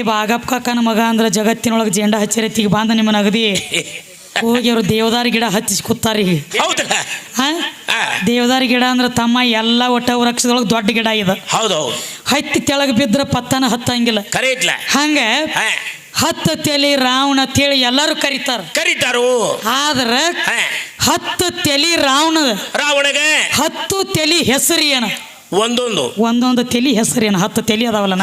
ಬಾಗಪ್ಪ ಕಾಕನ ಮಗ ಅಂದ್ರೆ ಜಗತ್ತಿನೊಳಗೆ ಜೆಂಡ ಹಚ್ಚಿರತ್ತಿಗೆ ಬಾಂಧ ನಿಮ್ಮನ ಅಗದಿ ಹೋಗಿ ಅವರು ದೇವದಾರಿ ಗಿಡ ಹಚ್ಚಿಸಿ ಕೂತಾರಿ. ದೇವದಾರಿ ಗಿಡ ಅಂದ್ರೆ ತಮ್ಮ ಎಲ್ಲ ಒಟ್ಟ ವೃಕ್ಷದೊಳಗೆ ದೊಡ್ಡ ಗಿಡ ಇದೆ. ಹತ್ತಿ ತೆಳಗ್ ಬಿದ್ರ ಪತ್ತನ ಹತ್ತಂಗಿಲ್ಲ. ಹಂಗ ಹತ್ತು ತಲಿ ರಾವಣ ಅಂತೇಳಿ ಎಲ್ಲರೂ ಕರೀತಾರು. ಆದ್ರ 10 ತಲಿ ರಾವಣಗ 10 ತಲಿ ಹೆಸರು ಏನು? ಒಂದೊಂದು ತಲಿ ಹೆಸರೇನು? 10 ತಲಿ ಅದಾವಲ್ಲ.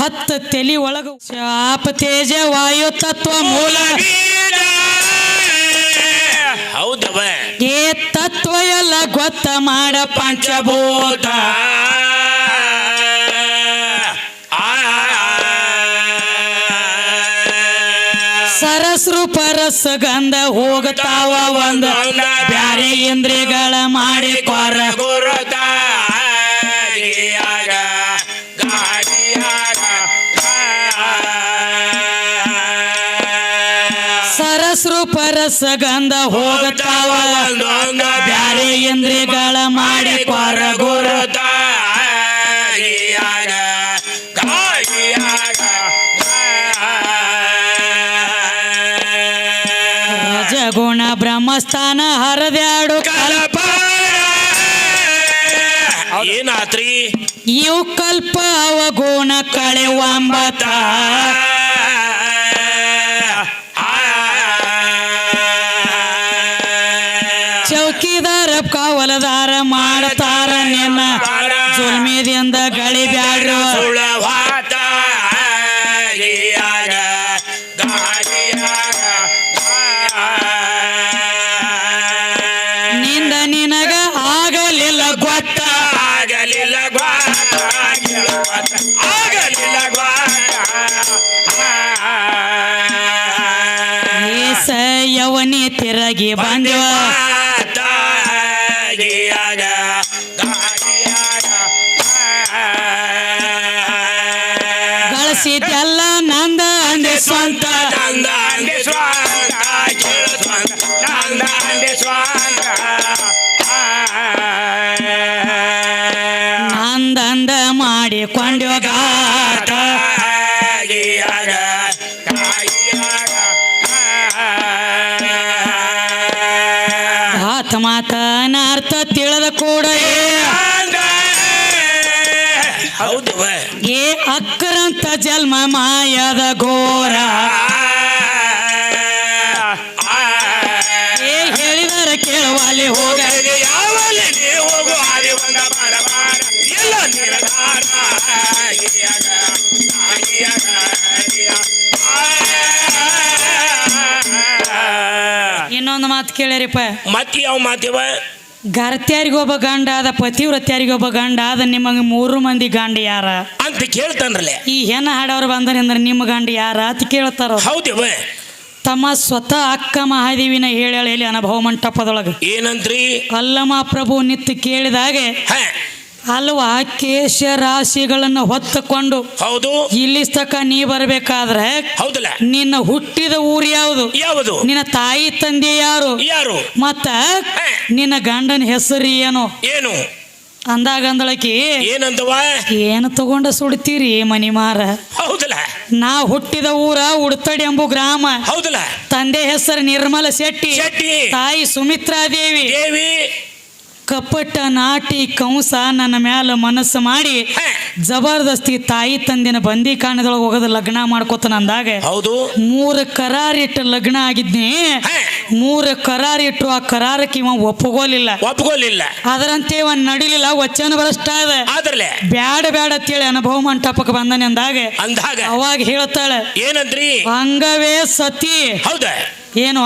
10 ತಲಿ ಒಳಗ ಶಾಪ ತೇಜ ವಾಯು ತತ್ವ ಮೂಲ ಏ ತತ್ವ ಎಲ್ಲ ಗೊತ್ತ ಮಾಡ ಪಂಚಭೂತ. ಸರಸ್ರು ಪರಸ ಗಂಧ ಹೋಗತಾವ ಒಂದು ಬ್ಯಾರೆ ಇಂದ್ರಿಯಗಳ ಮಾಡಿ ಕೊರ ಸರಸ್ರು ಪರಸ ಗಂಧ ಹೋಗತಾವ ಬ್ಯಾರೆ ಇಂದ್ರಿಯಗಳ ಮಾಡಿ ಕೊರ ಗುರುತ ರಜಗುಣ ಬ್ರಹ್ಮಸ್ಥಾನ ಹರದ್ಯಾಡು ಕಲ್ಪ ಏನಾತ್ರಿ ಇವು ಕಲ್ಪ ಅವಗುಣ ಕಳೆವಂಬತ ಚೌಕಿದಾರ ಕಾವಲದಾರ ಮಾಡ್ತಾರ ನಿನ್ನ ಜುಲ್ಮಿದಿಂದ ಗಳಿ ಬ್ಯಾಡ್ರು ನಿಂದ ನಿನಗ ಆಗಲಿಲ್ಲ ಗೊತ್ತ ಯವನಿ ತಿರಗಿ ಬಂದವ ಗಳಿಸಿದ್ದೆಲ್ಲ ನಂದ ಅಂದೆ ಸ್ವಂತ ನಂದಂದ ಮಾಡಿಕೊಂಡೋಗ ಮಾತನ ಅರ್ಥ ತಿಳಿದ ಕೂಡ ಏ ಅಕ್ಕರಂತ ಜನ್ಮ ಮಾಯದ ಘೋರ ಏ ಹೇಳಿದರ ಕೇಳುವಲ್ಲಿ ಹೋಗ ಇನ್ನೊಂದು ಮಾತು ಕೇಳ್ಯಾರಿಪ್ಪ. ಮತ್ತೆ ಯಾವ ಮಾತಿವ? ಗರ್ತ್ಯಾರಿಗೊಬ್ಬ ಗಂಡ ಆದ, ಪತಿವ್ರತ್ಯಾರಿಗೊಬ್ಬ ಗಂಡ ಆದ, ನಿಮಗೆ 3 ಮಂದಿ ಗಂಡ ಯಾರ ಅಂತ ಕೇಳ್ತಾನ್ರಲ್ಲ. ಈ ಹೆಣ್ಣ ಹಾಡವ್ರು ಬಂದನೆಂದ್ರೆ ನಿಮ್ಮ ಗಂಡ ಯಾರ ಅಂತ ಕೇಳ್ತಾರ. ಹೌದೇವ ತಮ್ಮ ಸ್ವತಃ ಅಕ್ಕ ಮಹಾದೇವಿನ ಹೇಳ್ಯಾಳ ಇಲ್ಲಿ ಅನುಭವ ಮಂಟಪದೊಳಗ. ಏನಂತ್ರಿ? ಅಲ್ಲಮ್ಮ ಪ್ರಭು ನಿತ್ತು ಕೇಳಿದಾಗ ಅಲ್ವಾ ಕೇಶ ರಾಶಿಗಳನ್ನು ಹೊತ್ತುಕೊಂಡು ಹೌದು ಇಲ್ಲಿ ತಕ ನೀ ಬರ್ಬೇಕಾದ್ರೆ ಹೌದಲ್ಲ ನಿನ್ನ ಹುಟ್ಟಿದ ಊರು ಯಾವುದು? ನಿನ್ನ ತಾಯಿ ತಂದೆ ಯಾರು? ಮತ್ತ ನಿನ್ನ ಗಂಡನ ಹೆಸರು ಏನು ಅಂದಾಗಂದಳಕಿ ಏನಂತವ? ಏನು ತಗೊಂಡ ಸುಡ್ತೀರಿ ಮನಿ ಮಾರ? ಹೌದಲ್ಲ ನಾ ಹುಟ್ಟಿದ ಊರ ಉಡ್ತಡಿ ಎಂಬು ಗ್ರಾಮ. ಹೌದಲ್ಲ ತಂದೆ ಹೆಸರು ನಿರ್ಮಲ ಶೆಟ್ಟಿ, ತಾಯಿ ಸುಮಿತ್ರಾದೇವಿ. ಕಪಟ ನಾಟಿ ಕಂಸ ನನ್ನ ಮ್ಯಾಲ ಮನಸ್ಸು ಮಾಡಿ ಜಬರ್ದಸ್ತಿ ತಾಯಿ ತಂದಿನ ಬಂದಿ ಕಾಣದೊಳಗೆ ಹೋಗೋದು ಲಗ್ನ ಮಾಡ್ಕೋತ ಅಂದಾಗ 3 ಕರಾರಿಟ್ಟು ಲಗ್ನ ಆಗಿದ್ನಿ. 3 ಕರಾರಿಟ್ಟು ಆ ಕರಾರಕ್ಕೆ ಇವ ಒಪ್ಪಗೋಲಿಲ್ಲ. ಅದರಂತೆ ಇವ ನಡಿಲಿಲ್ಲ. ವಚನ ಭ್ರಷ್ಟ ಅದ. ಬ್ಯಾಡ ಅಂತೇಳಿ ಅನುಭವ ಮಂಟಪಕ್ಕೆ ಬಂದನೆ ಅಂದಾಗ ಅವಾಗ ಹೇಳ್ತಾಳೆ ಏನಂದ್ರಿ? ಅಂಗವೇ ಸತಿ. ಹೌದಾ? ಏನು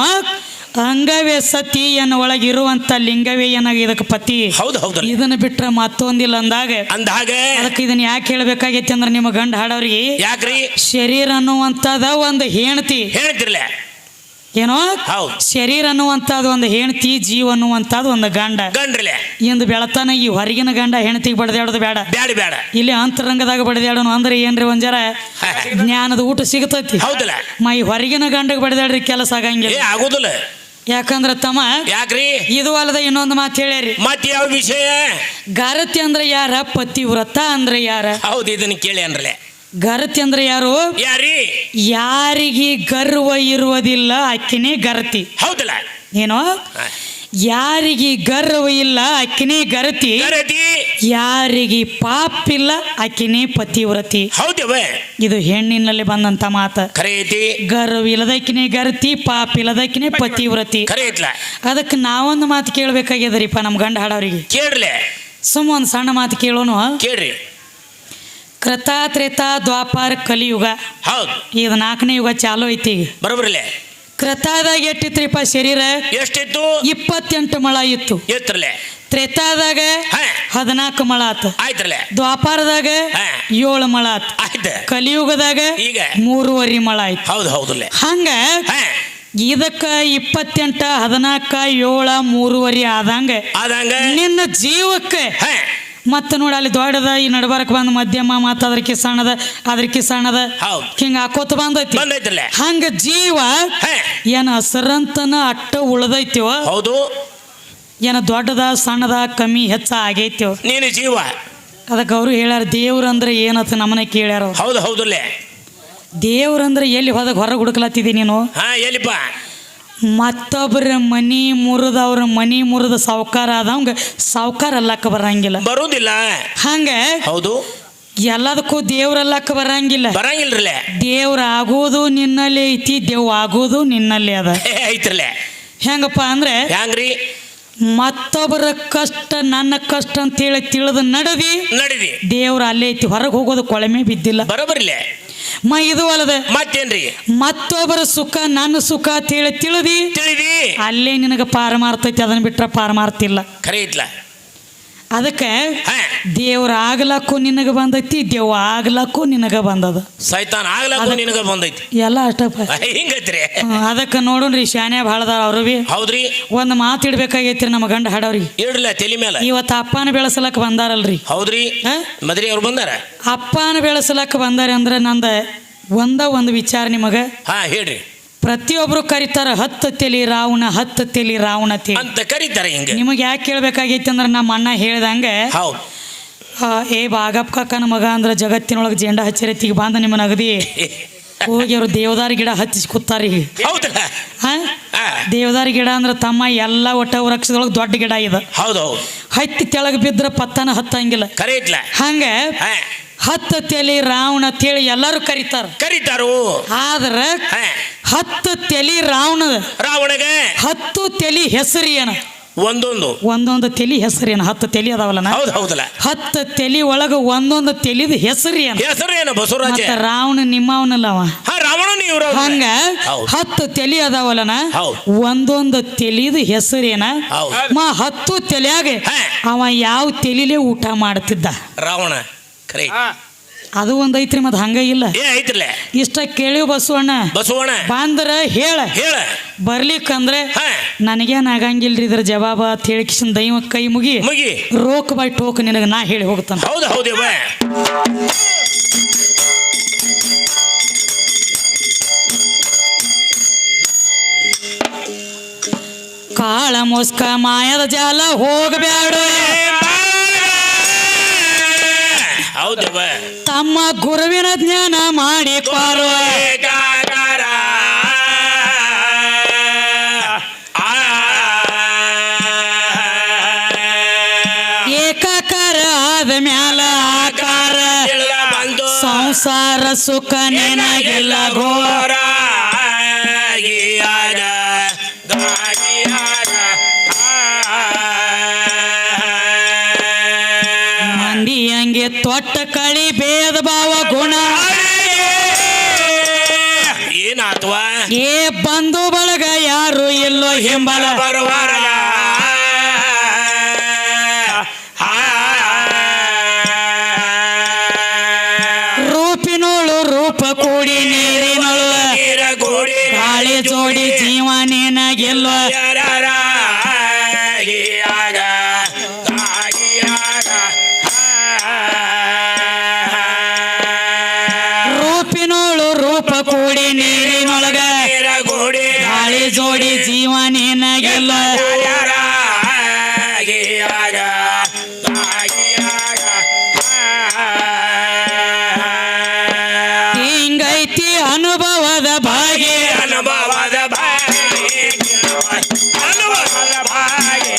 ಅಂಗವೇ ಸತಿ ಎನ್ನ ಒಳಗಿರುವಂತ ಲಿಂಗವೇ ಏನಾಗ ಇದಕ್ಕೆ ಪತಿ. ಇದನ್ನ ಬಿಟ್ರೆ ಮತ್ತೊಂದಿಲ್ಲ ಅಂದಾಗ ಅದಕ್ಕೆ ಇದನ್ನ ಯಾಕೆ ಹೇಳ್ಬೇಕಾಗೈತಿ ಅಂದ್ರೆ ನಿಮ್ಮ ಗಂಡ ಹಾಡವ್ರಿಗೆ ಯಾಕ್ರಿ? ಶರೀರ ಅನ್ನುವಂತದ ಒಂದು ಹೆಣ್ತಿ ಏನೋ ಶರೀರ ಅನ್ನುವಂತದ್ದು ಒಂದು ಹೆಣ್ತಿ, ಜೀವ ಅನ್ನುವಂತದ್ದು ಒಂದು ಗಂಡ. ಇಂದು ಬೆಳತಾನ ಈ ಹೊರಗಿನ ಗಂಡ ಹೆಣ್ತಿಗೆ ಬಡದಾಡೋದು ಬೇಡ. ಇಲ್ಲಿ ಅಂತರಂಗದಾಗ ಬಡದಾಡೋನು ಅಂದ್ರೆ ಏನ್ರಿ ಒಂಜರ ಜ್ಞಾನದ ಊಟ ಸಿಗತೈತಿ. ಈ ಹೊರಗಿನ ಗಂಡಗೆ ಬಡದಾಡ್ರಿ ಕೆಲಸ ಆಗಂಗಿಲ್ಲ. ಯಾಕಂದ್ರ ತಮ್ಮ ಯಾಕ್ರಿ? ಇದು ಅಲ್ಲದ ಇನ್ನೊಂದು ಮಾತು ಹೇಳ್ಯಾರಿ. ಮತ್ತೆ ಯಾವ ವಿಷಯ? ಗಾರತಿ ಅಂದ್ರೆ ಯಾರ? ಪತಿವ್ರತ ಅಂದ್ರೆ ಯಾರ? ಹೌದು, ಇದನ್ನ ಕೇಳಿ ಅನ್ರಲೆ. ಗರತಿ ಅಂದ್ರೆ ಯಾರು? ಯಾರಿ? ಯಾರಿಗೆ ಗರ್ವ ಇರುವುದಿಲ್ಲ ಆಕಿನೇ ಗರತಿ. ಹೌದಲ್ಲ? ಏನೋ ಯಾರಿಗೆ ಗರ್ವ ಇಲ್ಲ ಆಕಿನೇ ಗರತಿ. ಯಾರಿಗೆ ಪಾಪಿಲ್ಲ ಆಕಿನೇ ಪತಿವ್ರತಿ. ಹೌದವ? ಇದು ಹೆಣ್ಣಿನಲ್ಲಿ ಬಂದಂತ ಮಾತ. ಗರ್ವ ಇಲ್ಲದಕ್ಕಿನೇ ಗರತಿ, ಪಾಪ ಇಲ್ಲದಕ್ಕಿನೇ ಪತಿವ್ರತಿ. ಅದಕ್ಕೆ ನಾವೊಂದು ಮಾತು ಕೇಳ್ಬೇಕಾಗ್ಯದ್ರಿಪ್ಪ ನಮ್ಮ ಗಂಡ ಹಾಡೋರಿಗೆ. ಕೇಳ್ರಿ, ಸುಮ್ಮ ಒಂದು ಸಣ್ಣ ಮಾತು ಕೇಳೋನು. ಕೇಳ್ರಿ. ಕೃತ ತ್ರೇತ ದ್ವಾಪಾರ ಕಲಿಯುಗ. ಹೌದು, ಇದು 4ನೇ ಯುಗ ಚಾಲು ಐತಿ. ಬರೋಬ್ರಲ್ಲೇ. ಕೃತದಾಗ ಎಷ್ಟಿತ್ರಿಪ್ಪ ಶರೀರ? ಎಷ್ಟಿತ್ತು? 28 ಮೊಳ ಇತ್ತು. ಎತ್ತರಲೆ. ತ್ರೇತಾದಾಗ 14 ಮೊಳ ಆತು. ಆಯ್ತ್ರಲೆ. ದ್ವಾಪಾರದಾಗ 7 ಮೊಳ ಆತು. ಆಯ್ತು. ಕಲಿಯುಗದಾಗ ಈಗ 3.5 ಮೊಳ ಆಯ್ತು. ಹೌದು ಹೌದಲ್ಲೇ. ಹಂಗ ಇದಕ್ಕ 28 14 7 3.5 ಆದಂಗ ನಿನ್ನ ಜೀವಕ್ಕೆ ಮತ್ತ ನೋಡ ಅಲ್ಲಿ ದೊಡ್ಡದ ಈ ನಡ್ಬಾರಕ್ ಬಂದ್ ಮಧ್ಯಮ ಮತ್ತ ಅದ್ರಕ್ಕೆ ಸಣ್ಣದ ಅದ್ರಕ್ಕೆ ಸಣ್ಣದ ಹಿಂಗ ಹಾಕೋತ ಬಂದೈತಿ. ಹಂಗ ಜೀವ ಏನ ಹಸರಂತನ ಅಟ್ಟ ಉಳ್ದೈತಿವ. ಹೌದು. ಏನ ದೊಡ್ಡದ ಸಣ್ಣದ ಕಮ್ಮಿ ಹೆಚ್ಚ ಆಗೈತಿವ ನೀನು ಜೀವ. ಅದಕ್ಕೆ ಅವರು ಹೇಳ್ಯಾರ ದೇವ್ರಂದ್ರೆ ಏನತ್ತ ನಮ್ಮನೆ ಕೇಳ್ಯಾರ. ಹೌದು ಹೌದಲ್ಲೇ. ದೇವ್ರಂದ್ರೆ ಎಲ್ಲಿ ಹೋದಾಗ ಹೊರಗೆ ಹುಡುಕ್ಲತ್ತಿದಿ ನೀನು? ಎಲ್ಲಿಪ್ಪ? ಮತ್ತೊಬ್ಬರ ಮನಿ ಮುರಿದ ಅವ್ರ ಮನಿ ಮುರಿದ ಸಾವುಕಾರ ಆದವಂಗ ಸಾವುಕಾರ ಅಲ್ಲಕ್ಕ ಬರಂಗಿಲ್ಲ. ಬರುವುದಿಲ್ಲ. ಹಂಗ ಹೌದು, ಎಲ್ಲದಕ್ಕೂ ದೇವ್ರಲ್ಲಕ್ಕ ಬರಂಗಿಲ್ಲ. ಬರಂಗಿಲ್ರಲ್ಲ. ದೇವ್ರ ಆಗೋದು ನಿನ್ನಲ್ಲಿ ಐತಿ, ದೇವ್ ಆಗೋದು ನಿನ್ನಲ್ಲಿ ಅದ ಐತ್ರಲ್ಲ. ಹೆಂಗಪ್ಪ ಅಂದ್ರೆ ಹೆಂಗ್ರಿ? ಮತ್ತೊಬ್ಬರ ಕಷ್ಟ ನನ್ನ ಕಷ್ಟ ಅಂತೇಳಿ ತಿಳಿದು ನಡದಿ ದೇವ್ರ ಅಲ್ಲೇ ಐತಿ. ಹೊರಗೆ ಹೋಗೋದು ಕೊಳಮೆ ಬಿದ್ದಿಲ್ಲ. ಬರೋಬರ್ಲೆ. ಇದು ಅಲ್ಲದ ಮತ್ತೇನ್ರಿ? ಮತ್ತೊಬ್ಬರ ಸುಖ ನನ್ನ ಸುಖ ಅಂತ ಹೇಳಿ ತಿಳಿದಿ ಅಲ್ಲೇ ನಿನಗ ಪಾರಮಾರ್ತೈತಿ. ಅದನ್ನ ಬಿಟ್ರ ಪಾರಮಾರ್ತಿಲ್ಲ. ಖರೆ ಇತ್ಲ. ಅದಕ್ಕೆ ದೇವ್ರ ಆಗ್ಲಕ್ಕೂ ನಿನಗ ಬಂದೈತಿ, ದೇವ್ ಆಗ್ಲಕ್ಕೂ ನಿನಗ ಬಂದದ. ಸೈತಾನ್ ಆಗ್ಲಕ್ಕೂ ನಿನಗ ಬಂದೈತಿ. ಎಲ್ಲ ಅಷ್ಟಪ್ಪ. ಹಿಂಗೈತ್ರಿ. ಅದಕ್ಕೆ ನೋಡ್ರಿ ಶಾನ್ಯ ಭಾಳದಾರ ಅವ್ರು ಬಿ. ಹೌದ್ರಿ. ಒಂದ್ ಮಾತು ಇಡ್ಬೇಕಾಗೈತ್ರಿ ನಮ್ಮ ಗಂಡ ಹಾಡವ್ರಿ. ಇಡ್ಲ ತಲೆ ಮೇಲೆ. ಇವತ್ತು ಅಪ್ಪನ ಬೆಳೆಸಲಕ್ಕ ಬಂದಾರಲ್ರಿ. ಹೌದ್ರಿ. ಮದ್ರಿ ಅವ್ರು ಬಂದಾರ. ಅಪ್ಪನ ಬೆಳೆಸಲಕ್ಕ ಬಂದಾರ ಅಂದ್ರೆ ನಂದ ಒಂದು ವಿಚಾರ ನಿಮಗ. ಹೇಳ್ರಿ. ಪ್ರತಿಯೊಬ್ರು ಕರಿತಾರ 10 ತಲಿ ರಾವಣ 10 ತಲಿ ರಾವಣ ಅಂತ ಕರೀತಾರೆ. ಹಿಂಗ ನಿಮಗೆ ಯಾಕೆ ಕೇಳ್ಬೇಕಾಗೈತಿ ಅಂದ್ರೆ ನಮ್ಮ ಅಣ್ಣ ಹೇಳ್ದಂಗ ಬಾಗಪ್ಪ ಕಾಕನ ಮಗ ಅಂದ್ರೆ ಜಗತ್ತಿನೊಳಗೆ ಜೆಂಡ ಹಚ್ಚಿರತ್ತಿಗೆ ಬಾಂಧ ನಿಮ್ಮನ್ನ ಅಗದಿ ಹೋಗಿ ಅವ್ರು ದೇವದಾರಿ ಗಿಡ ಹಚ್ಚಿಸಿ ಕೂತಾರಿ. ದೇವದಾರಿ ಗಿಡ ಅಂದ್ರೆ ತಮ್ಮ ಎಲ್ಲ ಒಟ್ಟ ವೃಕ್ಷದೊಳಗೆ ದೊಡ್ಡ ಗಿಡ ಇದೆ. ಹತ್ತಿ ತೆಳಗ್ ಬಿದ್ರ ಪತ್ತನ ಹತ್ತಂಗಿಲ್ಲ. ಹಂಗ 10 ತಲಿ ರಾವಣ ಅಂತೇಳಿ ಎಲ್ಲರೂ ಕರೀತಾರು. ಆದ್ರ 10 ತಲಿ ರಾವಣಗ 10 ತಲಿ ಹೆಸರು ಏನ? ಒಂದೊಂದು ತಲಿ ಹೆಸರೇನು? 10 ತಲಿ ಅದಾವಲ್ಲ. 10 ತಲಿ ಒಳಗ ಒಂದೊಂದು ತಲಿದ ಹೆಸರೇನು? ಬಸವರಾಜ. ರಾವಣ ನಿಮ್ಮವನಲ್ಲವ. ಹಂಗ 10 ತಲಿ ಅದಾವಲ್ಲನ, ಒಂದೊಂದು ತಲಿದ ಹೆಸರೇನ? 10 ತಲಿಯಾಗ ಅವ ಯಾವ ತಲಿಲೇ ಊಟ ಮಾಡ್ತಿದ್ದ ರಾವಣ? ಅದು ಒಂದ್ ಐತ್ರಿ. ಮತ್ ಹಂಗ ಇಲ್ಲ. ಇಷ್ಟ ಕೇಳಿವ್ ಬಸವಣ್ಣ ಬಂದ್ರ ಹೇಳ ಬರ್ಲಿಕ್ಕಂದ್ರೆ ನನಗೇನ್ ಆಗಂಗಿಲ್ರಿ ಇದ್ರ ಜವಾಬ ಅಂತ ಹೇಳಿಕಿಶನ್ ದೈವ ಕೈ ಮುಗಿ ರೋಕ್ ಬೈ ಟೋಕ್ ನಿನಗ ನಾ ಹೇಳಿ ಹೋಗ್ತಾನ. ಕಾಳ ಮೋಸ್ಕ ಮಾಯದ ಜಾಲ ಹೋಗಬ್ಯಾಡ ತಮ್ಮ ಗುರುವಿನ ಜ್ಞಾನ ಮಾಡಿ ಪಾರುವ ಏಕಾಕಾರ ಆದ ಮ್ಯಾಲ ಆಕಾರ ಸಂಸಾರ ಸುಖ ನೆನಗಿಲ್ಲ ಘೋರ ಮಂದಿಯಂಗೆ ತೊಟ್ಟ ಕಳಿ ಭೇದ ಭಾವ ಗುಣ ಏನಾತ್ವ ಏ ಬಂಧು ಬಳಗ ಯಾರು ಇಲ್ಲೋ ಹಿಂಬಲ ಬರುವಾರ ರೂಪಿನೋಳು ರೂಪ ಕೂಡಿ ನೀರಿನೊಳು ಗಾಳಿ ಜೋಡಿ ಜೀವನೇನ ಗೆಲ್ಲೋ ರೂಪಿನೋಳು ರೂಪ ಕೂಡಿ ನೀರಿನೊಳಗ ಗಾಳಿ ಜೋಡಿ ಜೀವನೇನ ಗೆಲ್ಲೋ ಐತಿ ಅನುಭವದ ಭಾಗ್ಯ ಅನುಭವದ ಬಾಗಿ ಅನುಭವದ ಬಾಗಿ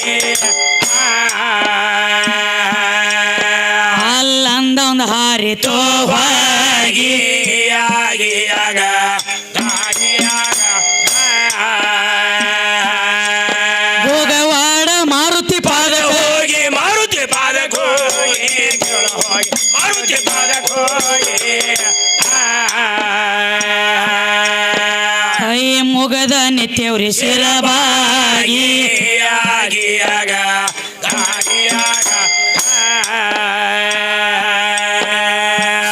ಅಲ್ಲಂದ ಒಂದು ಹಾರಿತು ಹೋಗಿ ಆಗಿಯಾಗ ಭೋಗವಾಡ ಮಾರುತಿ ಪಾದ ಹೋಗಿ ಮಾರುತಿ ಪಾದಕ್ಕೆ ಹೋಗಿ ಹೋಗಿ ಮಾರುತಿ ಪಾದಕ್ಕೆ ಹೋಗಿ ಕೈ ಮುಗದ ನಿತ್ಯವ್ರಿ ಶಿರಬಾಗಿ ಆಗಿಯಾಗ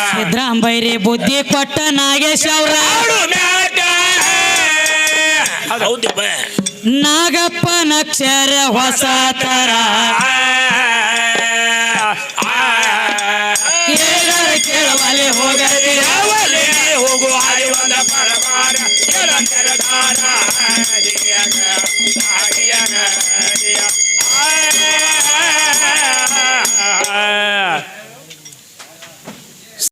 ಸಿದ್ರಾಂಬೈರಿ ಬುದ್ಧಿ ಕೊಟ್ಟ ನಾಗೇಶ್ ಅವ್ರ ಹೌದಪ್ಪ ನಾಗಪ್ಪ ನಕ್ಷರ ಹೊಸ ತರ ಏನಾರ ಕೇಳವಲೆ ಹೋಗಲಿ ಯಾವಲೇ ಹೋಗು ಹಾರಿ ಒಂದ ಪರಮಾರ